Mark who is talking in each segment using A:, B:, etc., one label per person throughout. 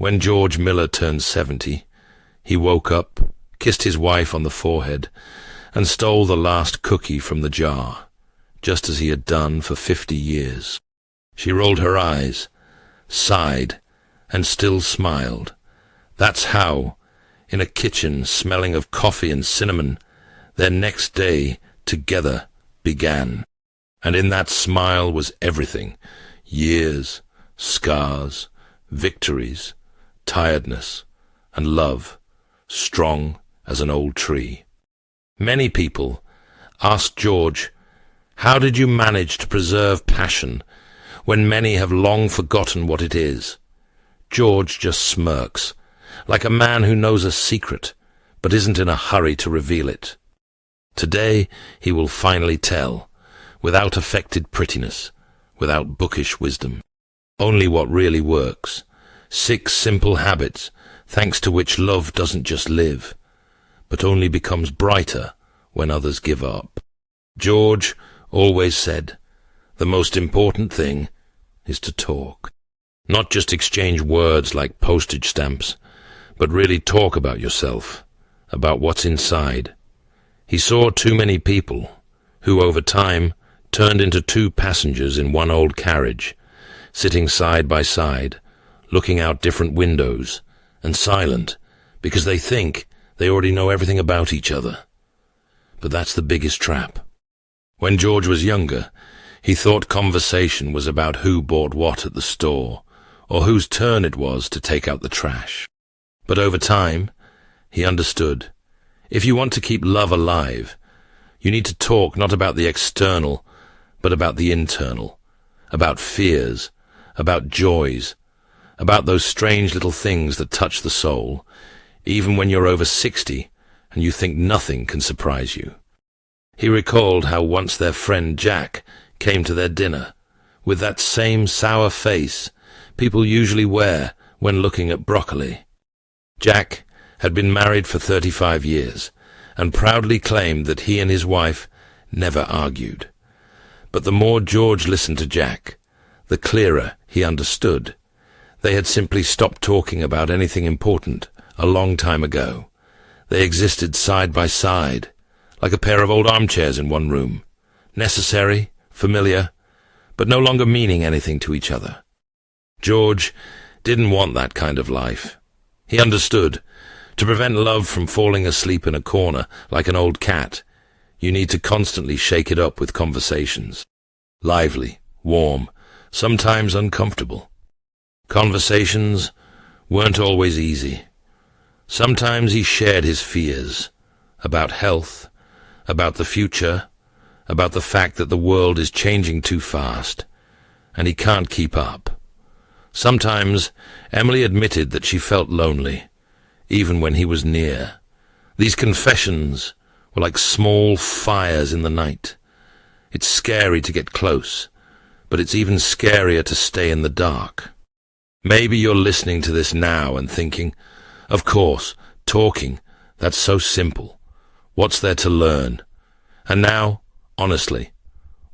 A: When George Miller turned 70, he woke up, kissed his wife on the forehead, and stole the last cookie from the jar, just as he had done for 50 years. She rolled her eyes, sighed, and still smiled. That's how, in a kitchen smelling of coffee and cinnamon, their next day together began. And in that smile was everything: years, scars, victories, tiredness, and love, strong as an old tree. Many people asked George, "How did you manage to preserve passion when many have long forgotten what it is?" George just smirks, like a man who knows a secret, but isn't in a hurry to reveal it. Today he will finally tell, without affected prettiness, without bookish wisdom. Only what really works. 6 simple habits, thanks to which love doesn't just live, but only becomes brighter when others give up. George always said, the most important thing is to talk. Not just exchange words like postage stamps, but really talk about yourself, about what's inside. He saw too many people who, over time, turned into 2 passengers in one old carriage, sitting side by side, looking out different windows, and silent, because they think they already know everything about each other. But that's the biggest trap. When George was younger, he thought conversation was about who bought what at the store, or whose turn it was to take out the trash. But over time, he understood, if you want to keep love alive, you need to talk not about the external, but about the internal, about fears, about joys, about those strange little things that touch the soul, even when you're over 60 and you think nothing can surprise you. He recalled how once their friend Jack came to their dinner, with that same sour face people usually wear when looking at broccoli. Jack had been married for 35 years, and proudly claimed that he and his wife never argued. But the more George listened to Jack, the clearer he understood. They had simply stopped talking about anything important a long time ago. They existed side by side, like a pair of old armchairs in one room, necessary, familiar, but no longer meaning anything to each other. George didn't want that kind of life. He understood, to prevent love from falling asleep in a corner like an old cat, you need to constantly shake it up with conversations. Lively, warm, sometimes uncomfortable. Conversations weren't always easy. Sometimes he shared his fears about health, about the future, about the fact that the world is changing too fast, and he can't keep up. Sometimes Emily admitted that she felt lonely, even when he was near. These confessions were like small fires in the night. It's scary to get close, but it's even scarier to stay in the dark. Maybe you're listening to this now and thinking, of course, talking, that's so simple. What's there to learn? And now, honestly,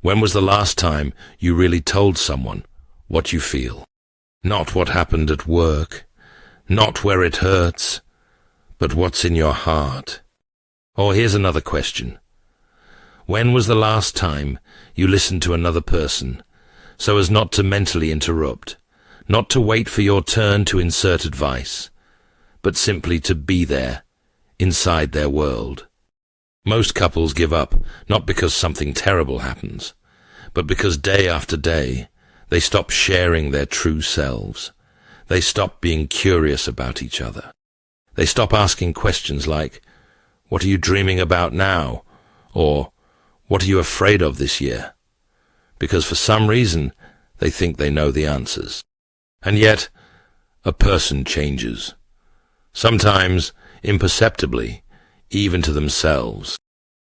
A: when was the last time you really told someone what you feel? Not what happened at work, not where it hurts, but what's in your heart. Or here's another question. When was the last time you listened to another person, so as not to mentally interrupt, not to wait for your turn to insert advice, but simply to be there, inside their world? Most couples give up, not because something terrible happens, but because day after day, they stop sharing their true selves. They stop being curious about each other. They stop asking questions like, what are you dreaming about now? Or, what are you afraid of this year? Because for some reason, they think they know the answers. And yet, a person changes. Sometimes imperceptibly, even to themselves.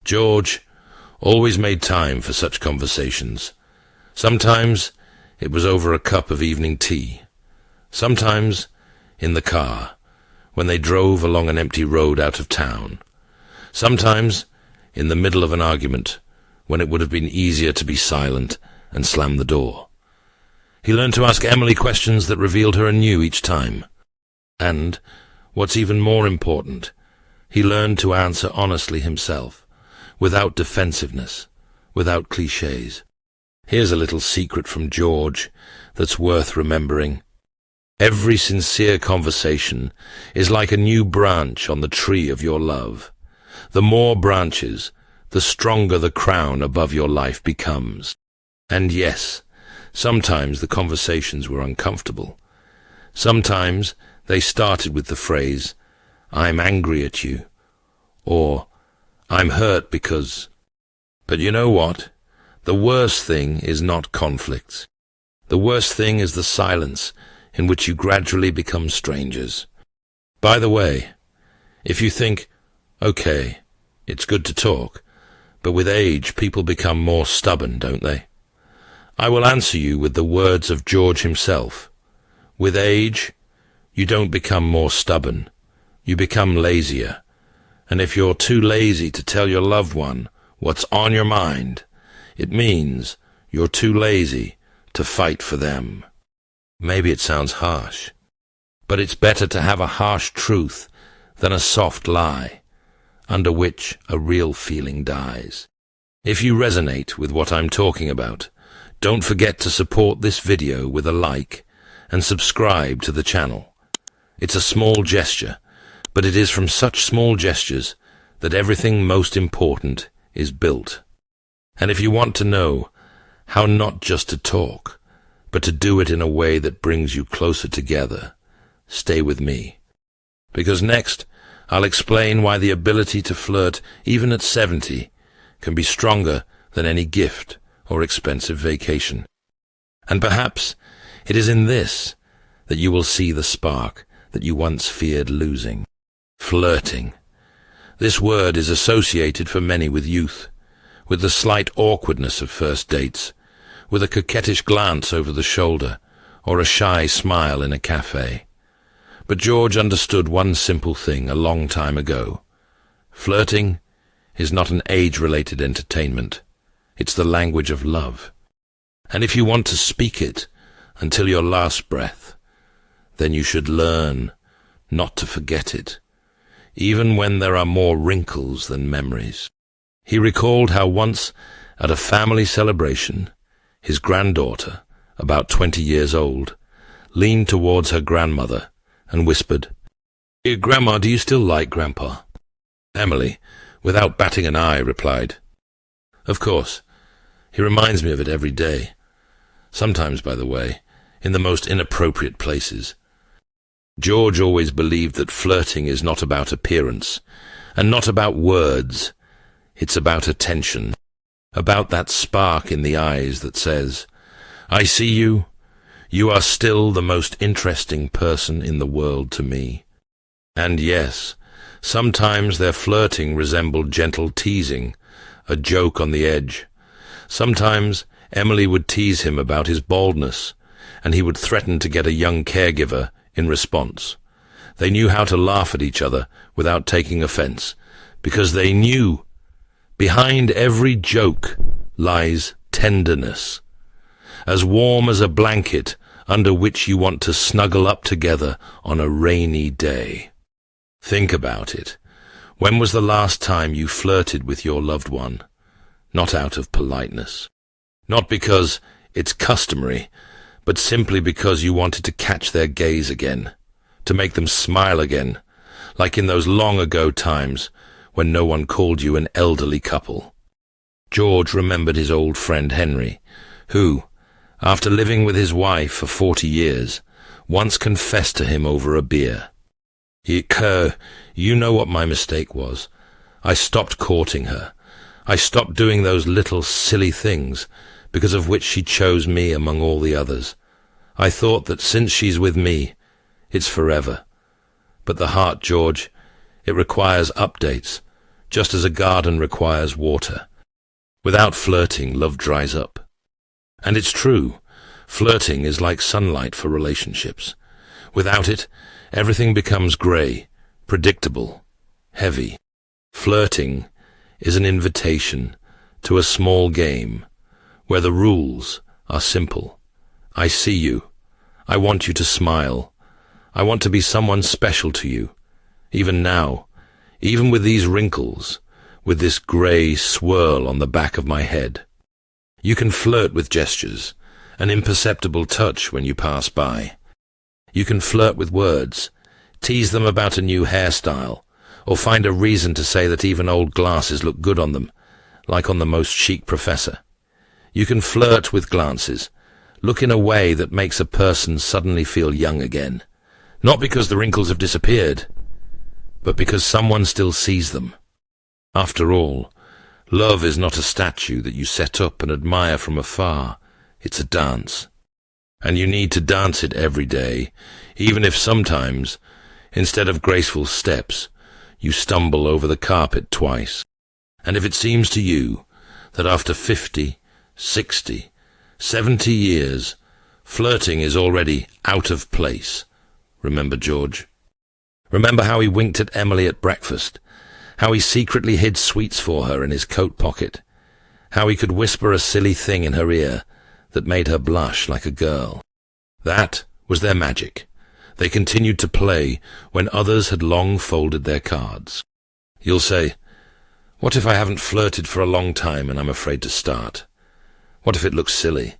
A: George always made time for such conversations. Sometimes it was over a cup of evening tea. Sometimes in the car, when they drove along an empty road out of town. Sometimes in the middle of an argument, when it would have been easier to be silent and slam the door. He learned to ask Emily questions that revealed her anew each time. And, what's even more important, he learned to answer honestly himself, without defensiveness, without clichés. Here's a little secret from George that's worth remembering. Every sincere conversation is like a new branch on the tree of your love. The more branches, the stronger the crown above your life becomes. And yes, sometimes the conversations were uncomfortable. Sometimes they started with the phrase, "I'm angry at you," or "I'm hurt because..." But you know what? The worst thing is not conflicts. The worst thing is the silence in which you gradually become strangers. By the way, if you think, okay, it's good to talk, but with age people become more stubborn, don't they? I will answer you with the words of George himself. With age, you don't become more stubborn, you become lazier. And if you're too lazy to tell your loved one what's on your mind, it means you're too lazy to fight for them. Maybe it sounds harsh, but it's better to have a harsh truth than a soft lie, under which a real feeling dies. If you resonate with what I'm talking about, don't forget to support this video with a like and subscribe to the channel. It's a small gesture, but it is from such small gestures that everything most important is built. And if you want to know how not just to talk, but to do it in a way that brings you closer together, stay with me. Because next, I'll explain why the ability to flirt, even at 70, can be stronger than any gift or expensive vacation. And perhaps it is in this that you will see the spark that you once feared losing. Flirting. This word is associated for many with youth, with the slight awkwardness of first dates, with a coquettish glance over the shoulder, or a shy smile in a cafe. But George understood one simple thing a long time ago. Flirting is not an age-related entertainment. It's the language of love. And if you want to speak it until your last breath, then you should learn not to forget it, even when there are more wrinkles than memories. He recalled how once, at a family celebration, his granddaughter, about 20 years old, leaned towards her grandmother and whispered, "Grandma, do you still like Grandpa?" Emily, without batting an eye, replied, "Of course. He reminds me of it every day. Sometimes, by the way, in the most inappropriate places." George always believed that flirting is not about appearance, and not about words. It's about attention, about that spark in the eyes that says, "I see you. You are still the most interesting person in the world to me." And yes, sometimes their flirting resembled gentle teasing, a joke on the edge. Sometimes Emily would tease him about his baldness, and he would threaten to get a young caregiver in response. They knew how to laugh at each other without taking offense, because they knew behind every joke lies tenderness, as warm as a blanket under which you want to snuggle up together on a rainy day. Think about it. When was the last time you flirted with your loved one? Not out of politeness. Not because it's customary, but simply because you wanted to catch their gaze again, to make them smile again, like in those long-ago times when no one called you an elderly couple. George remembered his old friend Henry, who, after living with his wife for 40 years, once confessed to him over a beer. You know what my mistake was. I stopped courting her. I stopped doing those little silly things, because of which she chose me among all the others. I thought that since she's with me, it's forever. But the heart, George, it requires updates, just as a garden requires water. Without flirting, love dries up. And it's true, flirting is like sunlight for relationships. Without it, everything becomes grey, predictable, heavy. Flirting is an invitation to a small game where the rules are simple. I see you. I want you to smile. I want to be someone special to you, even now, even with these wrinkles, with this grey swirl on the back of my head. You can flirt with gestures, an imperceptible touch when you pass by. You can flirt with words, tease them about a new hairstyle, or find a reason to say that even old glasses look good on them, like on the most chic professor. You can flirt with glances, look in a way that makes a person suddenly feel young again, not because the wrinkles have disappeared, but because someone still sees them. After all, love is not a statue that you set up and admire from afar. It's a dance. And you need to dance it every day, even if sometimes, instead of graceful steps, you stumble over the carpet twice. And if it seems to you that after 50, 60, 70 years, flirting is already out of place, remember George. Remember how he winked at Emily at breakfast, how he secretly hid sweets for her in his coat pocket, how he could whisper a silly thing in her ear that made her blush like a girl. That was their magic. They continued to play when others had long folded their cards. You'll say, what if I haven't flirted for a long time and I'm afraid to start? What if it looks silly?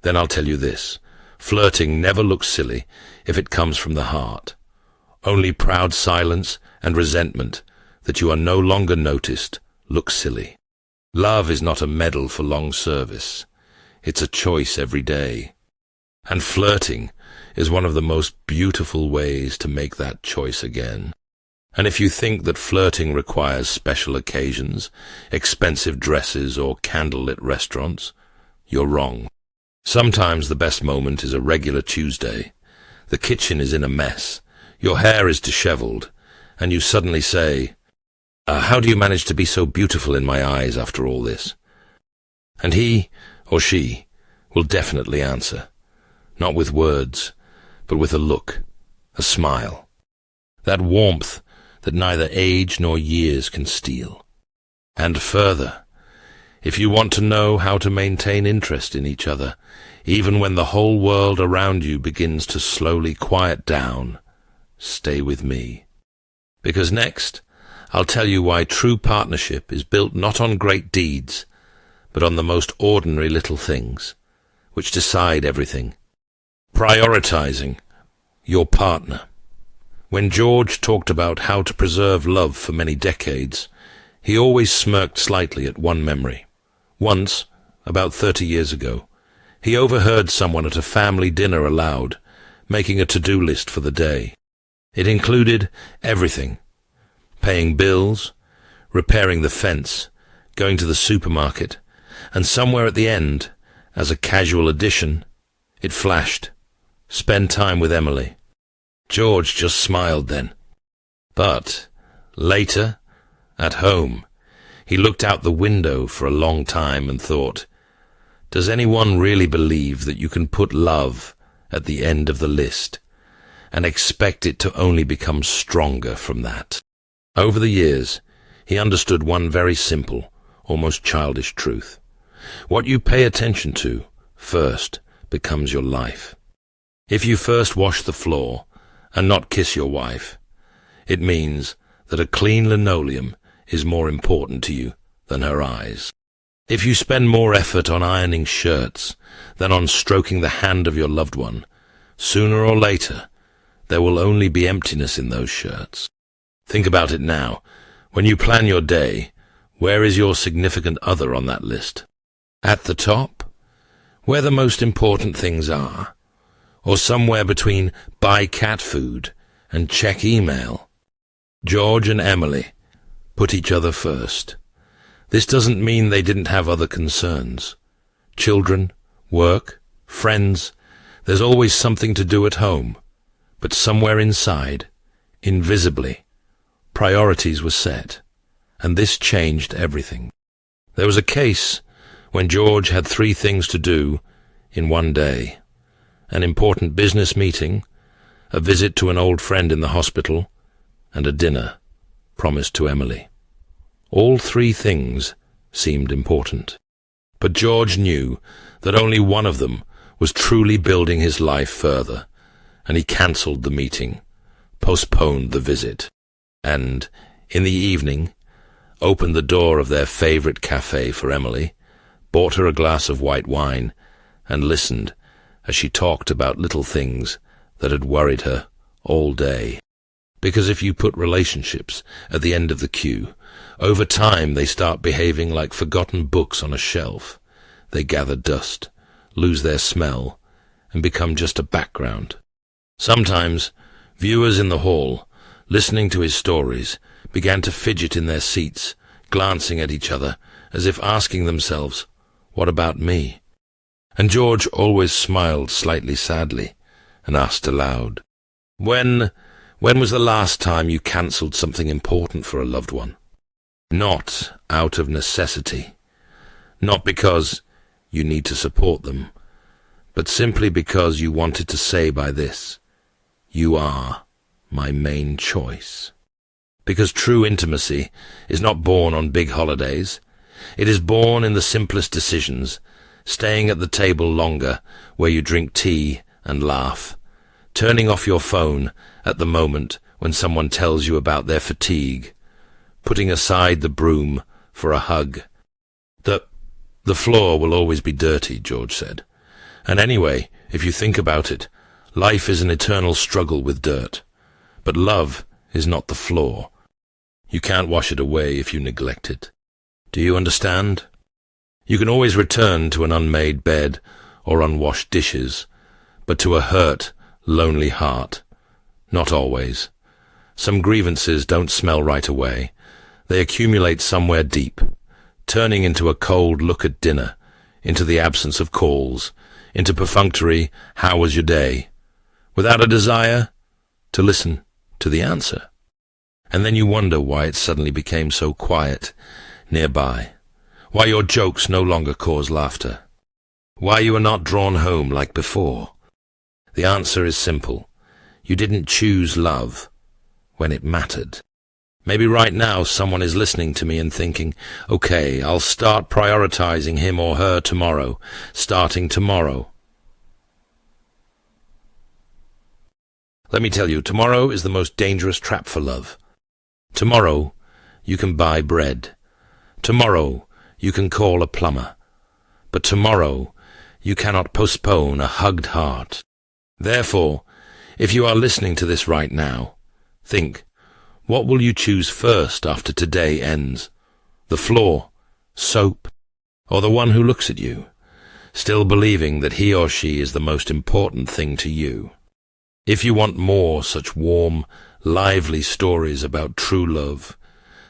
A: Then I'll tell you this. Flirting never looks silly if it comes from the heart. Only proud silence and resentment that you are no longer noticed look silly. Love is not a medal for long service. It's a choice every day. And flirting is one of the most beautiful ways to make that choice again. And if you think that flirting requires special occasions, expensive dresses, or candlelit restaurants, you're wrong. Sometimes the best moment is a regular Tuesday. The kitchen is in a mess. Your hair is disheveled, and you suddenly say, how do you manage to be so beautiful in my eyes after all this? And he or she will definitely answer, not with words, but with a look, a smile, that warmth that neither age nor years can steal. And further, if you want to know how to maintain interest in each other, even when the whole world around you begins to slowly quiet down, stay with me. Because next, I'll tell you why true partnership is built not on great deeds, but on the most ordinary little things, which decide everything. Prioritizing your partner. When George talked about how to preserve love for many decades, he always smirked slightly at one memory. Once, about 30 years ago, he overheard someone at a family dinner aloud, making a to-do list for the day. It included everything: paying bills, repairing the fence, going to the supermarket, and somewhere at the end, as a casual addition, it flashed, spend time with Emily. George just smiled then. But later, at home, he looked out the window for a long time and thought, does anyone really believe that you can put love at the end of the list and expect it to only become stronger from that? Over the years, he understood one very simple, almost childish truth. What you pay attention to first becomes your life. If you first wash the floor and not kiss your wife, it means that a clean linoleum is more important to you than her eyes. If you spend more effort on ironing shirts than on stroking the hand of your loved one, sooner or later, there will only be emptiness in those shirts. Think about it now. When you plan your day, where is your significant other on that list? At the top? Where the most important things are? Or somewhere between buy cat food and check email? George and Emily put each other first. This doesn't mean they didn't have other concerns. Children, work, friends, there's always something to do at home. But somewhere inside, invisibly, priorities were set, and this changed everything. There was a case when George had 3 things to do in one day: an important business meeting, a visit to an old friend in the hospital, and a dinner promised to Emily. All 3 things seemed important. But George knew that only one of them was truly building his life further, and he cancelled the meeting, postponed the visit, and, in the evening, opened the door of their favourite cafe for Emily, bought her a glass of white wine, and listened as she talked about little things that had worried her all day. Because if you put relationships at the end of the queue, over time they start behaving like forgotten books on a shelf. They gather dust, lose their smell, and become just a background. Sometimes, viewers in the hall, listening to his stories, began to fidget in their seats, glancing at each other, as if asking themselves, "What about me?" And George always smiled slightly sadly, and asked aloud, When was the last time you cancelled something important for a loved one? Not out of necessity, not because you need to support them, but simply because you wanted to say by this, "You are my main choice." Because true intimacy is not born on big holidays. It is born in the simplest decisions, staying at the table longer where you drink tea and laugh, turning off your phone at the moment when someone tells you about their fatigue, putting aside the broom for a hug. The floor will always be dirty, George said. And anyway, if you think about it, life is an eternal struggle with dirt. But love is not the floor. You can't wash it away if you neglect it. Do you understand? You can always return to an unmade bed or unwashed dishes, but to a hurt, lonely heart, not always. Some grievances don't smell right away. They accumulate somewhere deep, turning into a cold look at dinner, into the absence of calls, into perfunctory, "How was your day?" without a desire to listen to the answer. And then you wonder why it suddenly became so quiet nearby, why your jokes no longer cause laughter, why you are not drawn home like before. The answer is simple. You didn't choose love when it mattered. Maybe right now someone is listening to me and thinking, okay, I'll start prioritizing him or her tomorrow, starting tomorrow. Let me tell you, tomorrow is the most dangerous trap for love. Tomorrow, you can buy bread. Tomorrow, you can call a plumber. But tomorrow, you cannot postpone a hugged heart. Therefore, if you are listening to this right now, think, what will you choose first after today ends? The floor, soap, or the one who looks at you, still believing that he or she is the most important thing to you? If you want more such warm, lively stories about true love,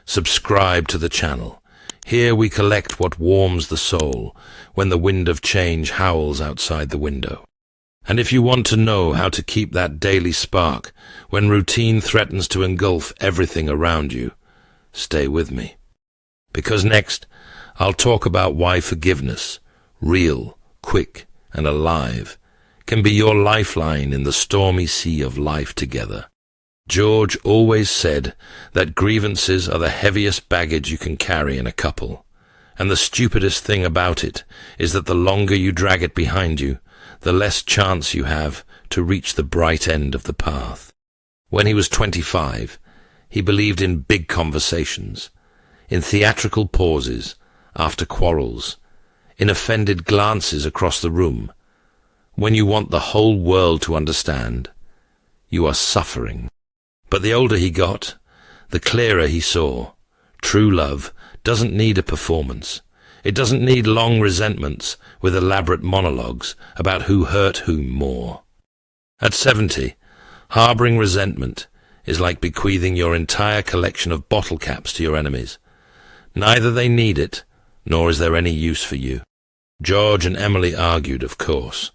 A: subscribe to the channel. Here we collect what warms the soul when the wind of change howls outside the window. And if you want to know how to keep that daily spark when routine threatens to engulf everything around you, stay with me. Because next, I'll talk about why forgiveness, real, quick, and alive, can be your lifeline in the stormy sea of life together. George always said that grievances are the heaviest baggage you can carry in a couple, and the stupidest thing about it is that the longer you drag it behind you, the less chance you have to reach the bright end of the path. When he was 25, he believed in big conversations, in theatrical pauses after quarrels, in offended glances across the room. When you want the whole world to understand, you are suffering. But the older he got, the clearer he saw. True love doesn't need a performance. It doesn't need long resentments with elaborate monologues about who hurt whom more. At 70, harbouring resentment is like bequeathing your entire collection of bottle caps to your enemies. Neither they need it, nor is there any use for you. George and Emily argued, of course.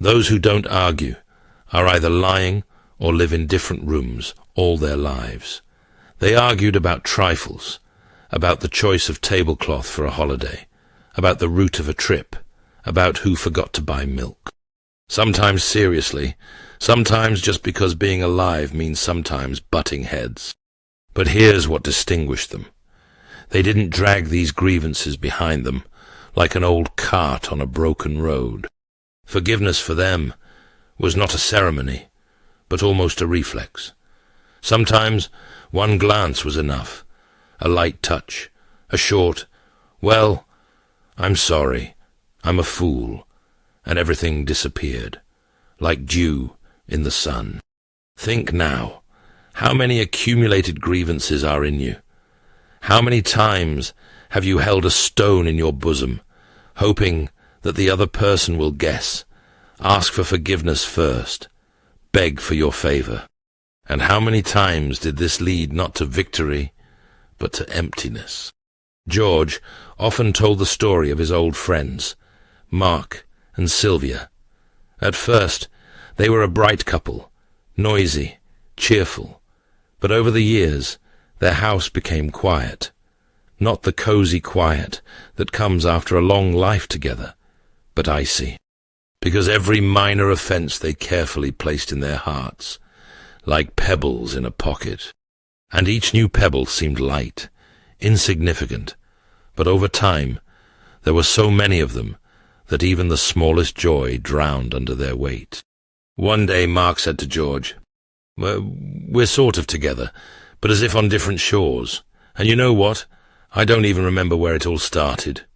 A: Those who don't argue are either lying or live in different rooms all their lives. They argued about trifles, about the choice of tablecloth for a holiday, about the route of a trip, about who forgot to buy milk. Sometimes seriously, sometimes just because being alive means sometimes butting heads. But here's what distinguished them. They didn't drag these grievances behind them like an old cart on a broken road. Forgiveness for them was not a ceremony, but almost a reflex. Sometimes one glance was enough, a light touch, a short, "Well, I'm sorry, I'm a fool," and everything disappeared, like dew in the sun. Think now, how many accumulated grievances are in you? How many times have you held a stone in your bosom, hoping that the other person will guess, ask for forgiveness first, beg for your favor? And how many times did this lead not to victory, but to emptiness? George often told the story of his old friends, Mark and Sylvia. At first, they were a bright couple, noisy, cheerful, but over the years, their house became quiet. Not the cozy quiet that comes after a long life together, but icy, because every minor offense they carefully placed in their hearts, like pebbles in a pocket. And each new pebble seemed light, insignificant, but over time there were so many of them that even the smallest joy drowned under their weight. One day Mark said to George, "We're sort of together, but as if on different shores. And you know what? I don't even remember where it all started."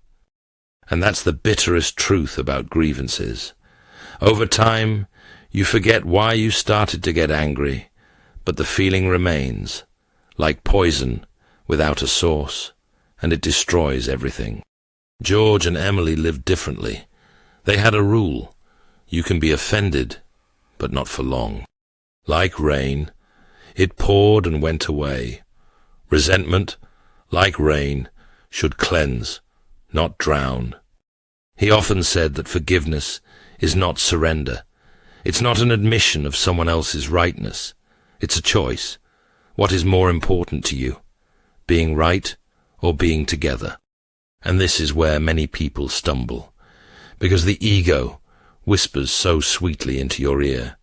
A: And that's the bitterest truth about grievances. Over time, you forget why you started to get angry, but the feeling remains, like poison without a source, and it destroys everything. George and Emily lived differently. They had a rule: you can be offended, but not for long. Like rain, it poured and went away. Resentment, like rain, should cleanse, not drown. He often said that forgiveness is not surrender. It's not an admission of someone else's rightness. It's a choice. What is more important to you, being right or being together? And this is where many people stumble, because the ego whispers so sweetly into your ear,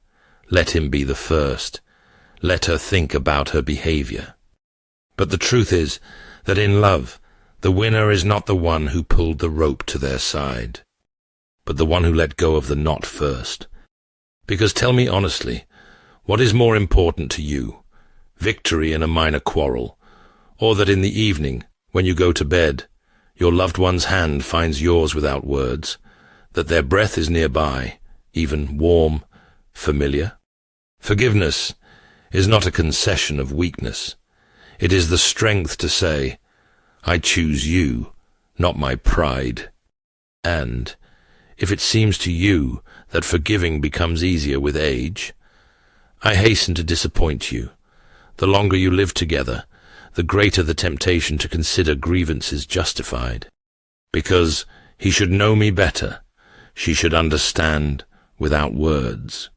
A: "Let him be the first. Let her think about her behavior." But the truth is that in love, the winner is not the one who pulled the rope to their side, but the one who let go of the knot first. Because tell me honestly, what is more important to you, victory in a minor quarrel, or that in the evening, when you go to bed, your loved one's hand finds yours without words, that their breath is nearby, even warm, familiar? Forgiveness is not a concession of weakness. It is the strength to say, "I choose you, not my pride." And if it seems to you that forgiving becomes easier with age, I hasten to disappoint you. The longer you live together, the greater the temptation to consider grievances justified. Because he should know me better, she should understand without words.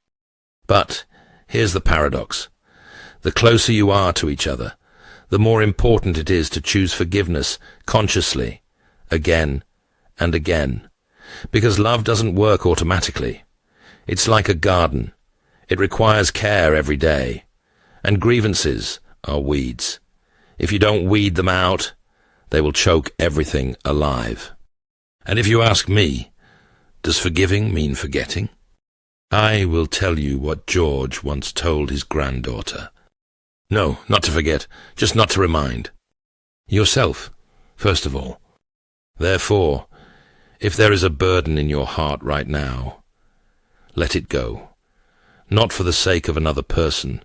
A: But here's the paradox. The closer you are to each other, the more important it is to choose forgiveness consciously, again and again. Because love doesn't work automatically. It's like a garden. It requires care every day. And grievances are weeds. If you don't weed them out, they will choke everything alive. And if you ask me, does forgiving mean forgetting? I will tell you what George once told his granddaughter. No, not to forget, just not to remind. Yourself, first of all. Therefore, if there is a burden in your heart right now, let it go. Not for the sake of another person,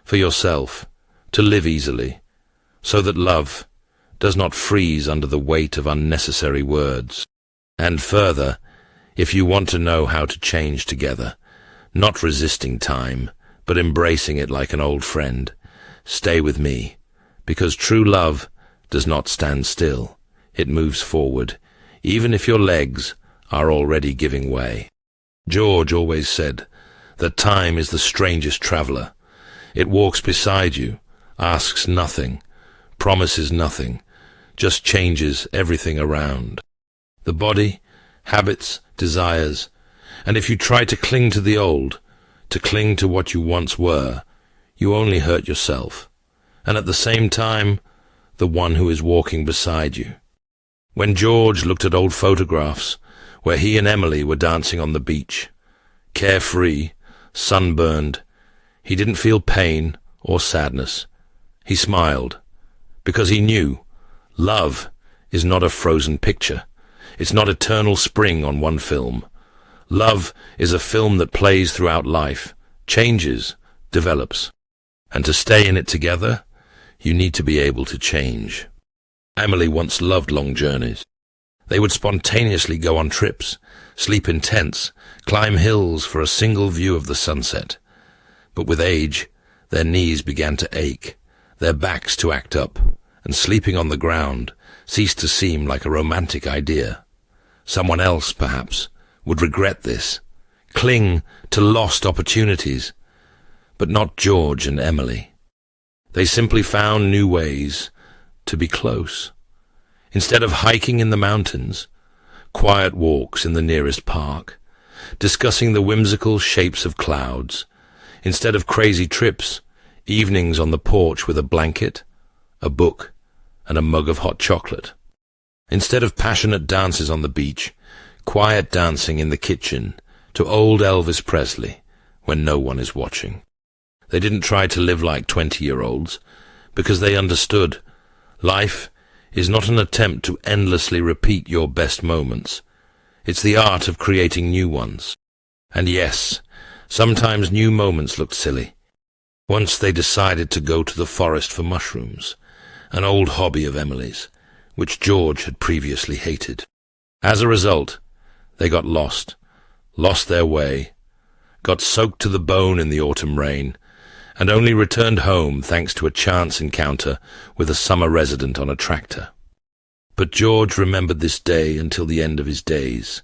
A: for yourself, to live easily, so that love does not freeze under the weight of unnecessary words. And further, if you want to know how to change together, not resisting time, but embracing it like an old friend, stay with me, because true love does not stand still. It moves forward, even if your legs are already giving way. George always said that time is the strangest traveller. It walks beside you, asks nothing, promises nothing, just changes everything around. The body, habits, desires, and if you try to cling to the old, to cling to what you once were, you only hurt yourself, and at the same time, the one who is walking beside you. When George looked at old photographs where he and Emily were dancing on the beach, carefree, sunburned, He didn't feel pain or sadness. He smiled, because he knew love is not a frozen picture. It's not eternal spring on one film. Love is a film that plays throughout life, changes, develops. And to stay in it together, you need to be able to change. Emily once loved long journeys. They would spontaneously go on trips, sleep in tents, climb hills for a single view of the sunset. But with age, their knees began to ache, their backs to act up, and sleeping on the ground ceased to seem like a romantic idea. Someone else, perhaps, would regret this, cling to lost opportunities, but not George and Emily. They simply found new ways to be close. Instead of hiking in the mountains, quiet walks in the nearest park, discussing the whimsical shapes of clouds. Instead of crazy trips, evenings on the porch with a blanket, a book, and a mug of hot chocolate. Instead of passionate dances on the beach, quiet dancing in the kitchen to old Elvis Presley when no one is watching. They didn't try to live like 20-year-olds because they understood life is not an attempt to endlessly repeat your best moments. It's the art of creating new ones. And yes, sometimes new moments looked silly. Once they decided to go to the forest for mushrooms, an old hobby of Emily's, which George had previously hated. As a result, they got lost their way, got soaked to the bone in the autumn rain, and only returned home thanks to a chance encounter with a summer resident on a tractor. But George remembered this day until the end of his days,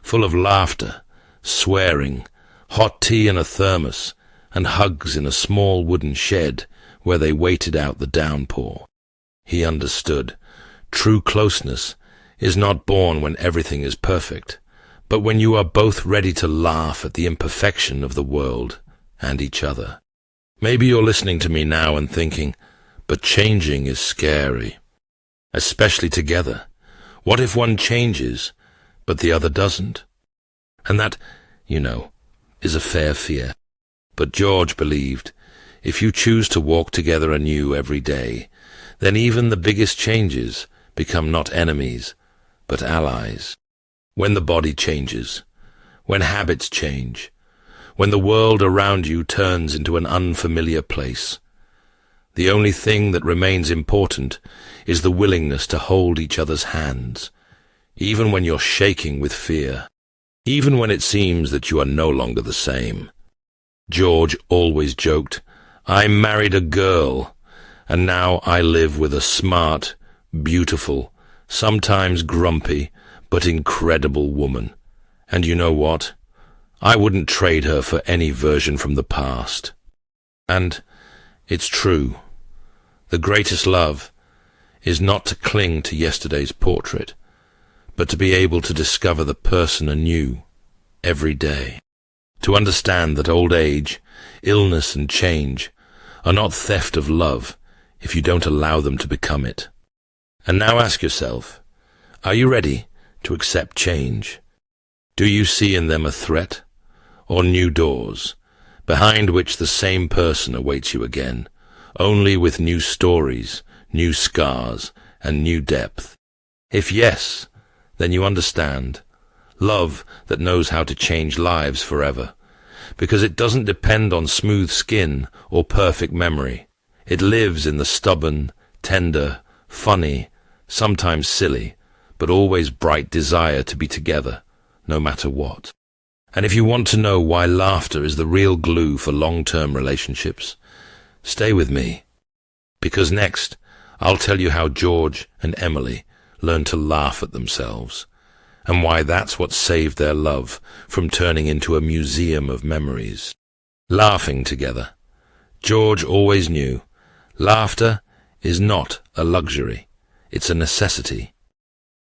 A: full of laughter, swearing, hot tea in a thermos, and hugs in a small wooden shed where they waited out the downpour. He understood. True closeness is not born when everything is perfect, but when you are both ready to laugh at the imperfection of the world and each other. Maybe you're listening to me now and thinking, but changing is scary, especially together. What if one changes, but the other doesn't? And that, is a fair fear. But George believed, if you choose to walk together anew every day, then even the biggest changes become not enemies, but allies. When the body changes, when habits change, when the world around you turns into an unfamiliar place, the only thing that remains important is the willingness to hold each other's hands, even when you're shaking with fear, even when it seems that you are no longer the same. George always joked, "I married a girl, and now I live with a smart, beautiful, sometimes grumpy, but incredible woman. And you know what? I wouldn't trade her for any version from the past." And it's true. The greatest love is not to cling to yesterday's portrait, but to be able to discover the person anew every day. To understand that old age, illness and change are not theft of love if you don't allow them to become it. And now ask yourself, are you ready to accept change? Do you see in them a threat or new doors, behind which the same person awaits you again, only with new stories, new scars, and new depth? If yes, then you understand love that knows how to change lives forever, because it doesn't depend on smooth skin or perfect memory. It lives in the stubborn, tender, funny, sometimes silly, but always bright desire to be together, no matter what. And if you want to know why laughter is the real glue for long-term relationships, stay with me, because next I'll tell you how George and Emily learned to laugh at themselves, and why that's what saved their love from turning into a museum of memories. Laughing together. George always knew laughter is not a luxury, it's a necessity.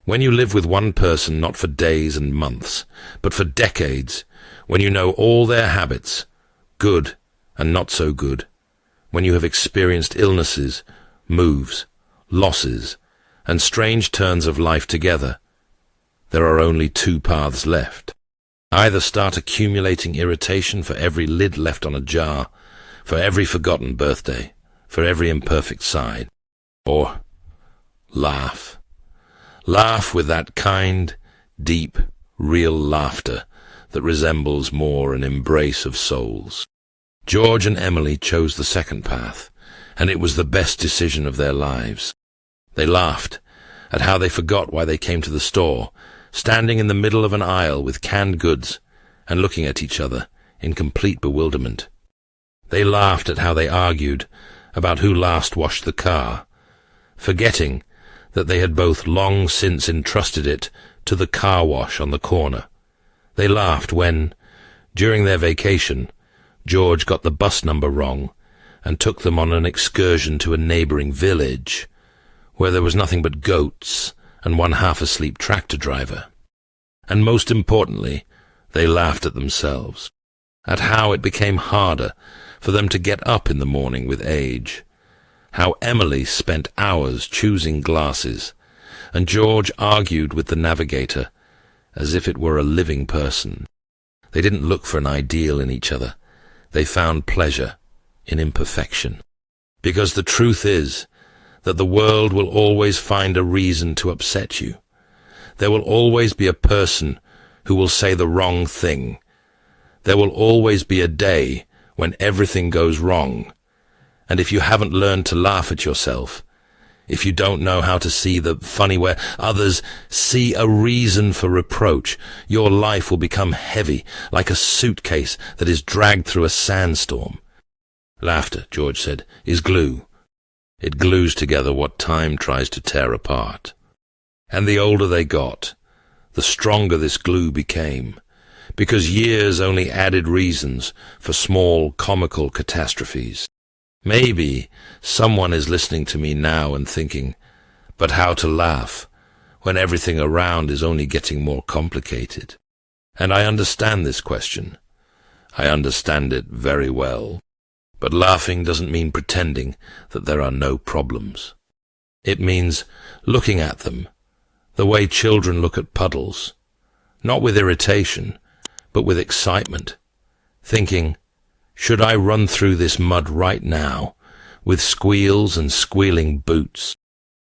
A: When you live with one person not for days and months, but for decades, when you know all their habits, good and not so good, when you have experienced illnesses, moves, losses, and strange turns of life together, there are only two paths left. Either start accumulating irritation for every lid left on a jar, for every forgotten birthday, for every imperfect side. Or laugh. Laugh with that kind, deep, real laughter that resembles more an embrace of souls. George and Emily chose the second path, and it was the best decision of their lives. They laughed at how they forgot why they came to the store, standing in the middle of an aisle with canned goods and looking at each other in complete bewilderment. They laughed at how they argued about who last washed the car, forgetting that they had both long since entrusted it to the car wash on the corner. They laughed when, during their vacation, George got the bus number wrong and took them on an excursion to a neighbouring village, where there was nothing but goats and one half-asleep tractor driver. And most importantly, they laughed at themselves, at how it became harder for them to get up in the morning with age, how Emily spent hours choosing glasses, and George argued with the navigator as if it were a living person. They didn't look for an ideal in each other. They found pleasure in imperfection. Because the truth is that the world will always find a reason to upset you. There will always be a person who will say the wrong thing. There will always be a day when everything goes wrong. And if you haven't learned to laugh at yourself, if you don't know how to see the funny where others see a reason for reproach, your life will become heavy, like a suitcase that is dragged through a sandstorm. Laughter, George said, is glue. It glues together what time tries to tear apart. And the older they got, the stronger this glue became, because years only added reasons for small, comical catastrophes. Maybe someone is listening to me now and thinking, but how to laugh when everything around is only getting more complicated? And I understand this question. I understand it very well. But laughing doesn't mean pretending that there are no problems. It means looking at them the way children look at puddles, not with irritation, but with excitement, thinking, should I run through this mud right now, with squeals and squealing boots?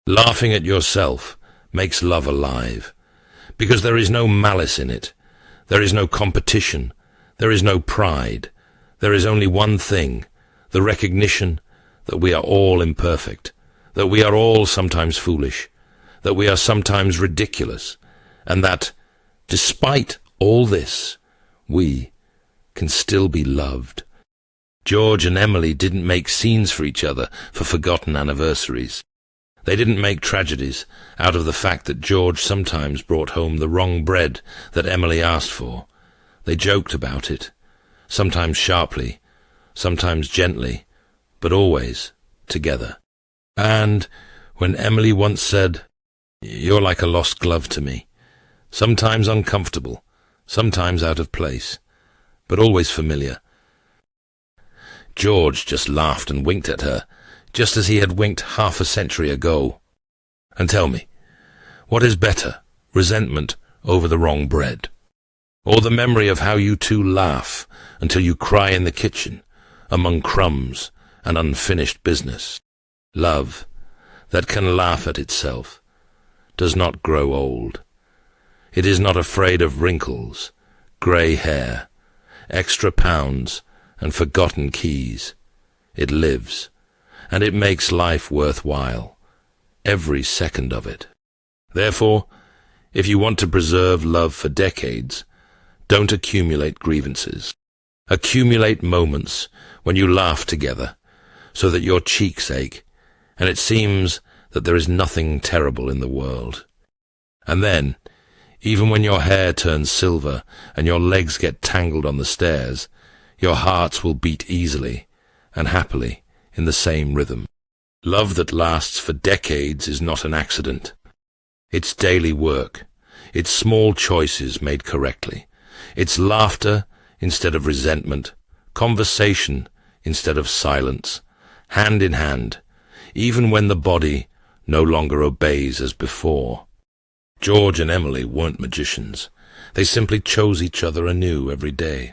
A: Laughing at yourself makes love alive, because there is no malice in it. There is no competition. There is no pride. There is only one thing, the recognition that we are all imperfect, that we are all sometimes foolish, that we are sometimes ridiculous, and that, despite all this, we can still be loved. George and Emily didn't make scenes for each other for forgotten anniversaries. They didn't make tragedies out of the fact that George sometimes brought home the wrong bread that Emily asked for. They joked about it, sometimes sharply, sometimes gently, but always together. And when Emily once said, "You're like a lost glove to me," sometimes uncomfortable, sometimes out of place, but always familiar, George just laughed and winked at her, just as he had winked half a century ago. And tell me, what is better, resentment over the wrong bread, or the memory of how you two laugh until you cry in the kitchen, among crumbs and unfinished business? Love, that can laugh at itself, does not grow old. It is not afraid of wrinkles, grey hair, extra pounds, and forgotten keys. It lives, and it makes life worthwhile, every second of it. Therefore, if you want to preserve love for decades, don't accumulate grievances. Accumulate moments when you laugh together, so that your cheeks ache, and it seems that there is nothing terrible in the world. And then, even when your hair turns silver and your legs get tangled on the stairs, your hearts will beat easily and happily in the same rhythm. Love that lasts for decades is not an accident. It's daily work. It's small choices made correctly. It's laughter instead of resentment, conversation instead of silence, hand in hand, even when the body no longer obeys as before. George and Emily weren't magicians. They simply chose each other anew every day,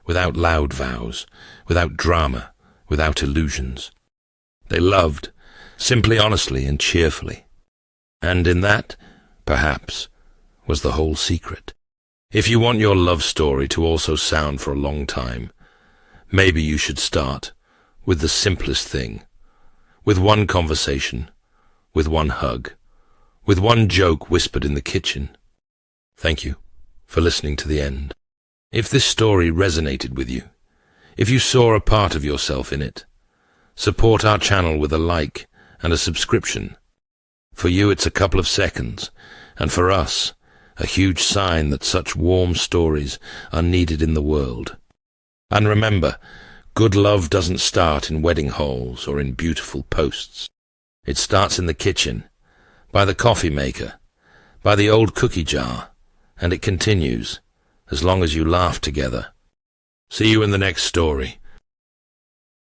A: without loud vows, without drama, without illusions. They loved, simply honestly and cheerfully. And in that, perhaps, was the whole secret. If you want your love story to also sound for a long time, maybe you should start with the simplest thing, with one conversation, with one hug, with one joke whispered in the kitchen. Thank you for listening to the end. If this story resonated with you, if you saw a part of yourself in it, support our channel with a like and a subscription. For you, it's a couple of seconds, and for us, a huge sign that such warm stories are needed in the world. And remember, good love doesn't start in wedding halls or in beautiful posts. It starts in the kitchen, by the coffee maker, by the old cookie jar, and it continues as long as you laugh together. See you in the next story,